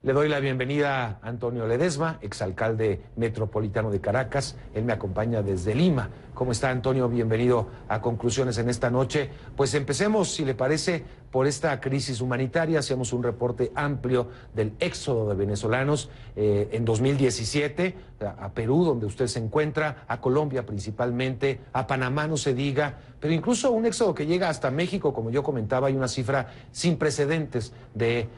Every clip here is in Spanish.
Le doy la bienvenida a Antonio Ledesma, exalcalde metropolitano de Caracas. Él me acompaña desde Lima. ¿Cómo está, Antonio? Bienvenido a Conclusiones en esta noche. Pues empecemos, si le parece, por esta crisis humanitaria. Hacemos un reporte amplio del éxodo de venezolanos en 2017, a Perú, donde usted se encuentra, a Colombia principalmente, a Panamá no se diga, pero incluso un éxodo que llega hasta México. Como yo comentaba, hay una cifra sin precedentes de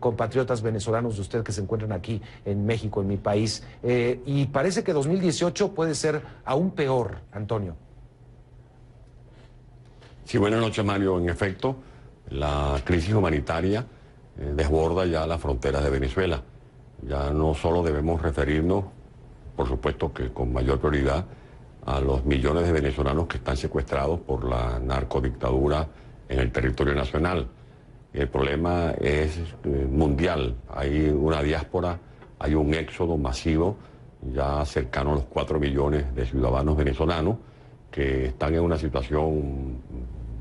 compatriotas venezolanos de usted que se encuentran aquí en México, en mi país. Y parece que 2018 puede ser aún peor, Antonio. Sí, buenas noches, Mario. En efecto, la crisis humanitaria desborda ya las fronteras de Venezuela. Ya no solo debemos referirnos, por supuesto que con mayor prioridad, a los millones de venezolanos que están secuestrados por la narcodictadura en el territorio nacional. El problema es mundial. Hay una diáspora, hay un éxodo masivo, ya cercano a los 4 millones de ciudadanos venezolanos que están en una situación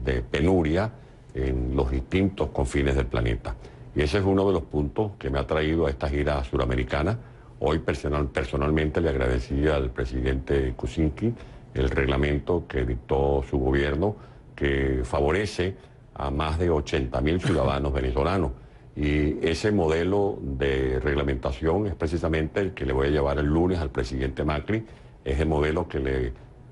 de penuria en los distintos confines del planeta. Y ese es uno de los puntos que me ha traído a esta gira suramericana. Hoy personalmente le agradecí al presidente Kuczynski el reglamento que dictó su gobierno, que favorece a más de 80.000 ciudadanos venezolanos. Y ese modelo de reglamentación es precisamente el que le voy a llevar el lunes al presidente Macri. Es el modelo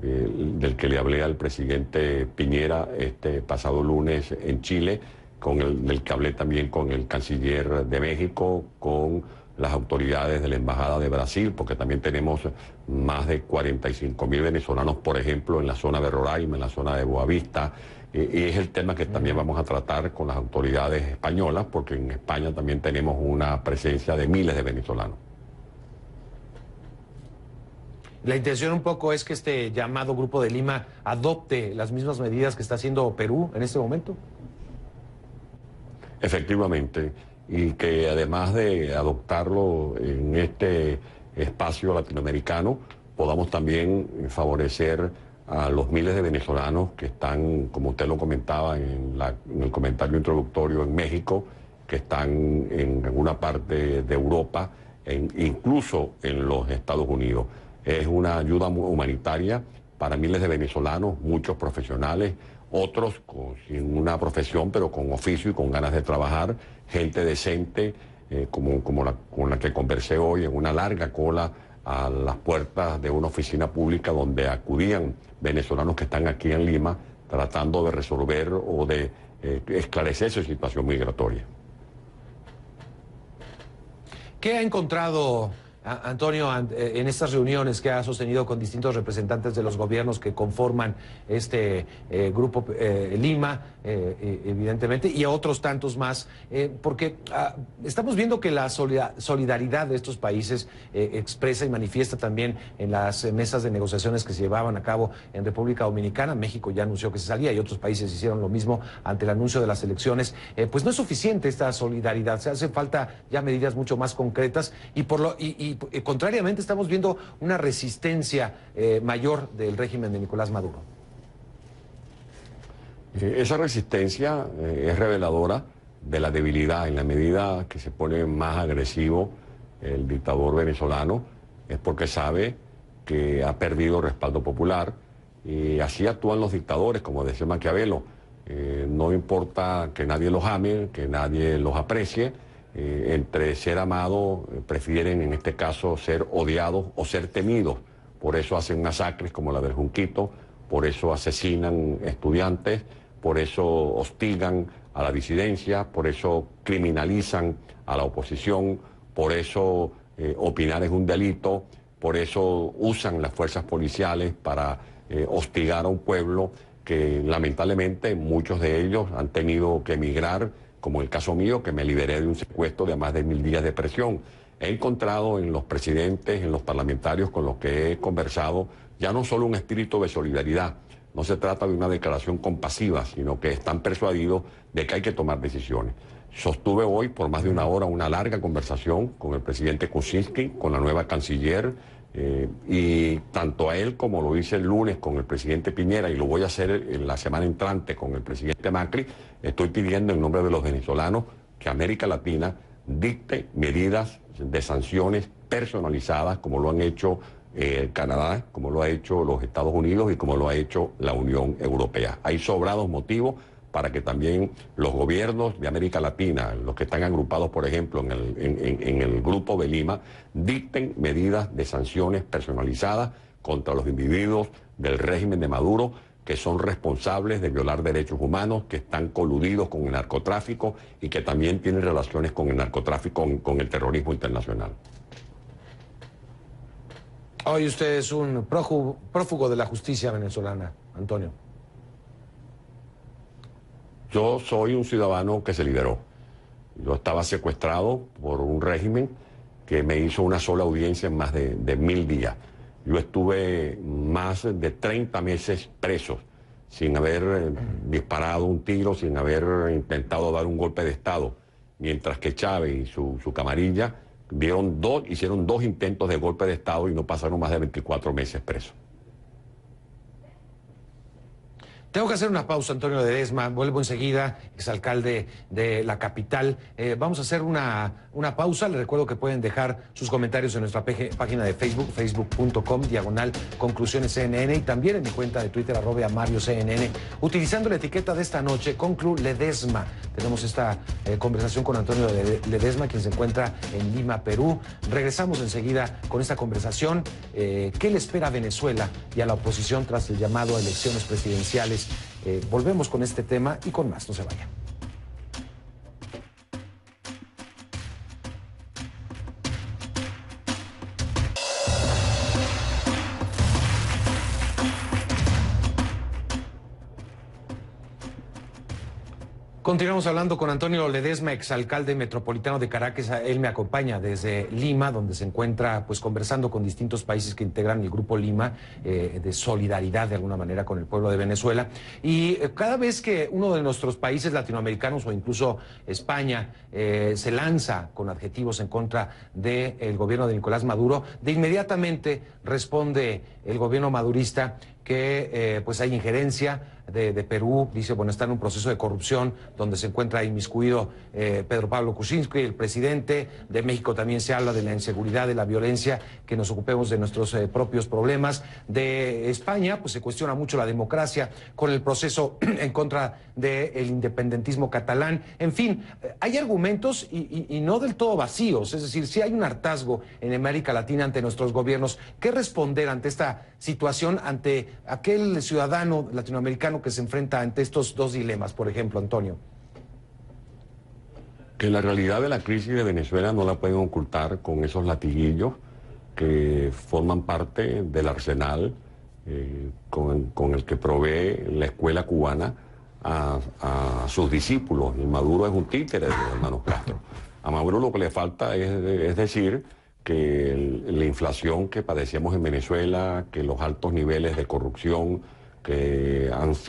del que le hablé al presidente Piñera este pasado lunes en Chile, del que hablé también con el canciller de México, con las autoridades de la Embajada de Brasil, porque también tenemos más de 45.000 venezolanos, por ejemplo, en la zona de Roraima, en la zona de Boavista. Y es el tema que también vamos a tratar con las autoridades españolas, porque en España también tenemos una presencia de miles de venezolanos. La intención un poco es que este llamado Grupo de Lima adopte las mismas medidas que está haciendo Perú en este momento. Efectivamente, y que además de adoptarlo en este espacio latinoamericano, podamos también favorecer a los miles de venezolanos que están, como usted lo comentaba en el comentario introductorio, en México, que están en alguna parte de Europa, incluso en los Estados Unidos. Es una ayuda humanitaria para miles de venezolanos, muchos profesionales, otros sin una profesión, pero con oficio y con ganas de trabajar, gente decente, con la que conversé hoy en una larga cola a las puertas de una oficina pública donde acudían venezolanos que están aquí en Lima tratando de resolver o de esclarecer su situación migratoria. ¿Qué ha encontrado, Antonio, en estas reuniones que ha sostenido con distintos representantes de los gobiernos que conforman este Grupo Lima, evidentemente, y a otros tantos más? Porque estamos viendo que la solidaridad de estos países expresa y manifiesta también en las mesas de negociaciones que se llevaban a cabo en República Dominicana. México ya anunció que se salía y otros países hicieron lo mismo ante el anuncio de las elecciones. Pues no es suficiente esta solidaridad, se hace falta ya medidas mucho más concretas y contrariamente estamos viendo una resistencia mayor del régimen de Nicolás Maduro. Esa resistencia es reveladora de la debilidad. En la medida que se pone más agresivo el dictador venezolano es porque sabe que ha perdido respaldo popular, y así actúan los dictadores, como decía Maquiavelo. No importa que nadie los ame, que nadie los aprecie. Entre ser amado, prefieren en este caso ser odiados o ser temidos. Por eso hacen masacres como la del Junquito, por eso asesinan estudiantes, por eso hostigan a la disidencia, por eso criminalizan a la oposición, por eso opinar es un delito, por eso usan las fuerzas policiales para hostigar a un pueblo que lamentablemente muchos de ellos han tenido que emigrar, como el caso mío, que me liberé de un secuestro de más de 1000 días de prisión. He encontrado en los presidentes, en los parlamentarios con los que he conversado, ya no solo un espíritu de solidaridad. No se trata de una declaración compasiva, sino que están persuadidos de que hay que tomar decisiones. Sostuve hoy por más de una hora una larga conversación con el presidente Kuczynski, con la nueva canciller, y tanto a él como lo hice el lunes con el presidente Piñera, y lo voy a hacer en la semana entrante con el presidente Macri, estoy pidiendo en nombre de los venezolanos que América Latina dicte medidas de sanciones personalizadas, como lo han hecho Canadá, como lo ha hecho los Estados Unidos y como lo ha hecho la Unión Europea. Hay sobrados motivos para que también los gobiernos de América Latina, los que están agrupados, por ejemplo, en el Grupo de Lima, dicten medidas de sanciones personalizadas contra los individuos del régimen de Maduro que son responsables de violar derechos humanos, que están coludidos con el narcotráfico y que también tienen relaciones con el narcotráfico, con el terrorismo internacional. Hoy usted es un prófugo de la justicia venezolana, Antonio. Yo soy un ciudadano que se liberó. Yo estaba secuestrado por un régimen que me hizo una sola audiencia en más de 1000 días. Yo estuve más de 30 meses preso, sin haber disparado un tiro, sin haber intentado dar un golpe de Estado, mientras que Chávez y su camarilla hicieron dos intentos de golpe de Estado y no pasaron más de 24 meses presos. Tengo que hacer una pausa, Antonio Ledesma. Vuelvo enseguida, exalcalde de la capital. Vamos a hacer una pausa. Les recuerdo que pueden dejar sus comentarios en nuestra página de Facebook, facebook.com/conclusionesCNN, y también en mi cuenta de Twitter, @MarioCNN, utilizando la etiqueta de esta noche, Conclu Ledesma. Tenemos esta conversación con Antonio Ledesma, quien se encuentra en Lima, Perú. Regresamos enseguida con esta conversación. ¿Qué le espera a Venezuela y a la oposición tras el llamado a elecciones presidenciales? Volvemos con este tema y con más, no se vayan. Continuamos hablando con Antonio Ledesma, exalcalde metropolitano de Caracas. Él me acompaña desde Lima, donde se encuentra pues conversando con distintos países que integran el Grupo Lima, de solidaridad de alguna manera con el pueblo de Venezuela. Y cada vez que uno de nuestros países latinoamericanos o incluso España se lanza con adjetivos en contra del gobierno de Nicolás Maduro, de inmediatamente responde el gobierno madurista que pues hay injerencia de Perú. Dice, bueno, está en un proceso de corrupción donde se encuentra inmiscuido Pedro Pablo Kuczynski, el presidente. De México también se habla de la inseguridad, de la violencia, que nos ocupemos de nuestros propios problemas. De España, pues se cuestiona mucho la democracia con el proceso en contra del independentismo catalán. En fin, hay argumentos y no del todo vacíos. Es decir, si hay un hartazgo en América Latina ante nuestros gobiernos. ¿Qué responder ante esta situación, ante aquel ciudadano latinoamericano que se enfrenta ante estos dos dilemas, por ejemplo, Antonio? Que la realidad de la crisis de Venezuela no la pueden ocultar con esos latiguillos que forman parte del arsenal con el que provee la escuela cubana a sus discípulos. Y Maduro es un títere de los hermanos Castro. A Maduro lo que le falta es decir que la inflación que padecíamos en Venezuela, que los altos niveles de corrupción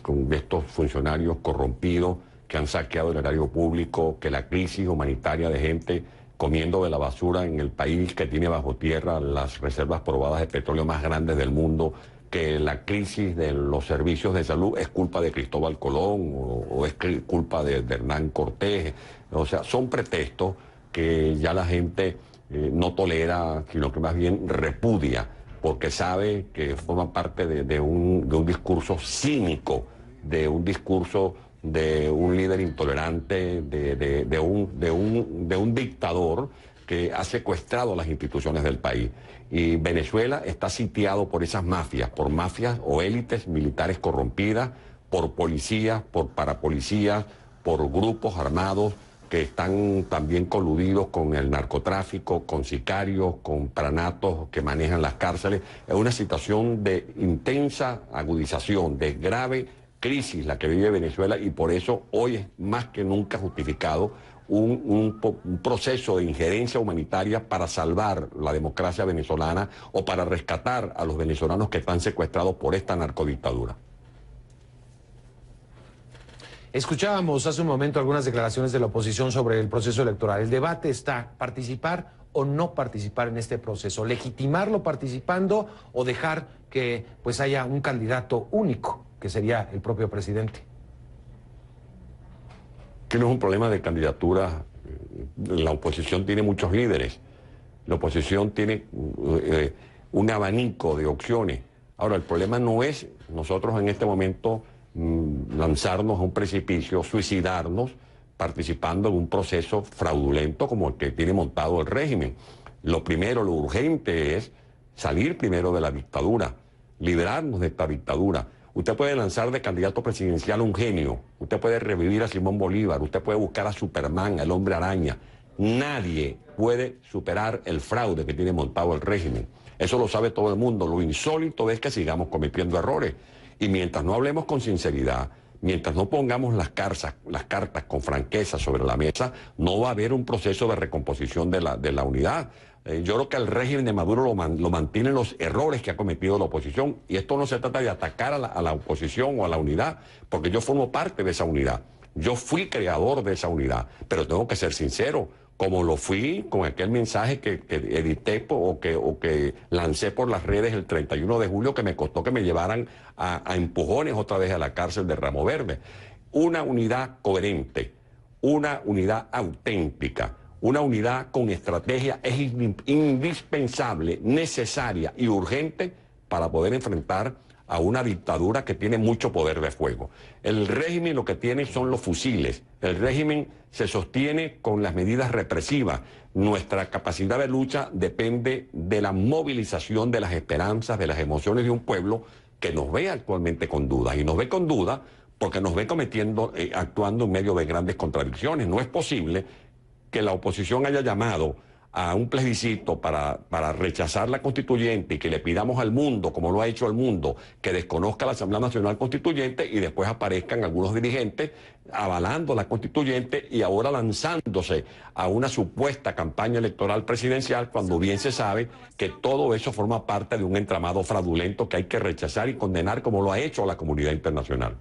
con estos funcionarios corrompidos que han saqueado el erario público, que la crisis humanitaria de gente comiendo de la basura en el país que tiene bajo tierra las reservas probadas de petróleo más grandes del mundo, que la crisis de los servicios de salud es culpa de Cristóbal Colón o es culpa de Hernán Cortés. O sea, son pretextos que ya la gente no tolera, sino que más bien repudia, porque sabe que forma parte de un discurso cínico, de un discurso de un líder intolerante, de un dictador que ha secuestrado las instituciones del país. Y Venezuela está sitiado por esas mafias, por mafias o élites militares corrompidas, por policías, por parapolicías, por grupos armados que están también coludidos con el narcotráfico, con sicarios, con pranatos que manejan las cárceles. Es una situación de intensa agudización, de grave crisis la que vive Venezuela, y por eso hoy es más que nunca justificado un proceso de injerencia humanitaria para salvar la democracia venezolana o para rescatar a los venezolanos que están secuestrados por esta narcodictadura. Escuchábamos hace un momento algunas declaraciones de la oposición sobre el proceso electoral. El debate está: participar o no participar en este proceso, legitimarlo participando o dejar que pues haya un candidato único, que sería el propio presidente. Que no es un problema de candidatura la oposición tiene muchos líderes, la oposición tiene un abanico de opciones. Ahora, el problema no es nosotros en este momento lanzarnos a un precipicio, suicidarnos, participando en un proceso fraudulento como el que tiene montado el régimen. Lo primero, lo urgente es salir primero de la dictadura, librarnos de esta dictadura. Usted puede lanzar de candidato presidencial a un genio, usted puede revivir a Simón Bolívar, usted puede buscar a Superman, al Hombre Araña. Nadie puede superar el fraude que tiene montado el régimen. Eso lo sabe todo el mundo. Lo insólito es que sigamos cometiendo errores. Y mientras no hablemos con sinceridad, mientras no pongamos las cartas con franqueza sobre la mesa, no va a haber un proceso de recomposición de la unidad. Yo creo que el régimen de Maduro lo mantienen los errores que ha cometido la oposición, y esto no se trata de atacar a la oposición o a la unidad, porque yo formo parte de esa unidad. Yo fui creador de esa unidad, pero tengo que ser sincero, como lo fui con aquel mensaje que edité o que lancé por las redes el 31 de julio, que me costó que me llevaran a empujones otra vez a la cárcel de Ramo Verde. Una unidad coherente, una unidad auténtica, una unidad con estrategia es indispensable, necesaria y urgente para poder enfrentar a una dictadura que tiene mucho poder de fuego. El régimen lo que tiene son los fusiles. El régimen se sostiene con las medidas represivas. Nuestra capacidad de lucha depende de la movilización de las esperanzas, de las emociones de un pueblo que nos ve actualmente con dudas. Y nos ve con dudas porque nos ve actuando en medio de grandes contradicciones. No es posible que la oposición haya llamado a un plebiscito para rechazar la constituyente y que le pidamos al mundo, como lo ha hecho el mundo, que desconozca la Asamblea Nacional Constituyente, y después aparezcan algunos dirigentes avalando la constituyente y ahora lanzándose a una supuesta campaña electoral presidencial, cuando bien se sabe que todo eso forma parte de un entramado fraudulento que hay que rechazar y condenar, como lo ha hecho la comunidad internacional.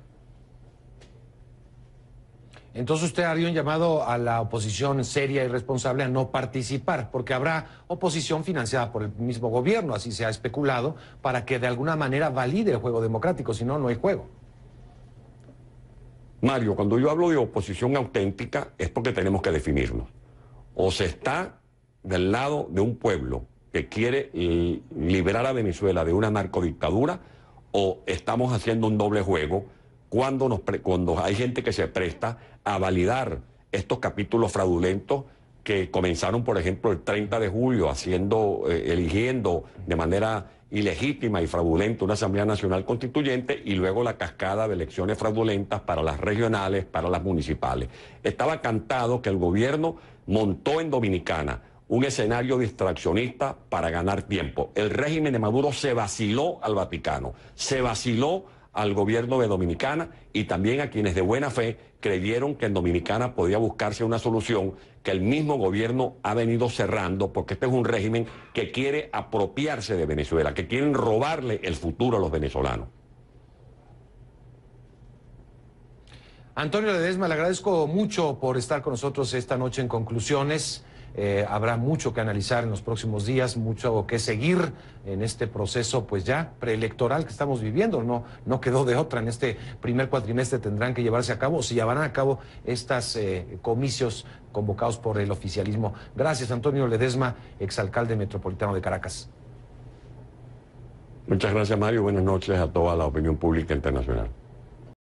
Entonces usted haría un llamado a la oposición seria y responsable a no participar, porque habrá oposición financiada por el mismo gobierno, así se ha especulado, para que de alguna manera valide el juego democrático, si no, no hay juego. Mario, cuando yo hablo de oposición auténtica es porque tenemos que definirnos. O se está del lado de un pueblo que quiere liberar a Venezuela de una narcodictadura, o estamos haciendo un doble juego cuando hay gente que se presta a validar estos capítulos fraudulentos que comenzaron, por ejemplo, el 30 de julio, eligiendo de manera ilegítima y fraudulenta una Asamblea Nacional Constituyente, y luego la cascada de elecciones fraudulentas para las regionales, para las municipales. Estaba cantado que el gobierno montó en Dominicana un escenario distraccionista para ganar tiempo. El régimen de Maduro se vaciló al Vaticano, se vaciló al gobierno de Dominicana y también a quienes de buena fe creyeron que en Dominicana podía buscarse una solución que el mismo gobierno ha venido cerrando, porque este es un régimen que quiere apropiarse de Venezuela, que quieren robarle el futuro a los venezolanos. Antonio Ledesma, le agradezco mucho por estar con nosotros esta noche en Conclusiones. Habrá mucho que analizar en los próximos días, mucho que seguir en este proceso pues ya preelectoral que estamos viviendo. No quedó de otra. En este primer cuatrimestre tendrán que llevarse a cabo, se llevarán a cabo estos comicios convocados por el oficialismo. Gracias, Antonio Ledesma, exalcalde metropolitano de Caracas. Muchas gracias, Mario. Buenas noches a toda la opinión pública internacional.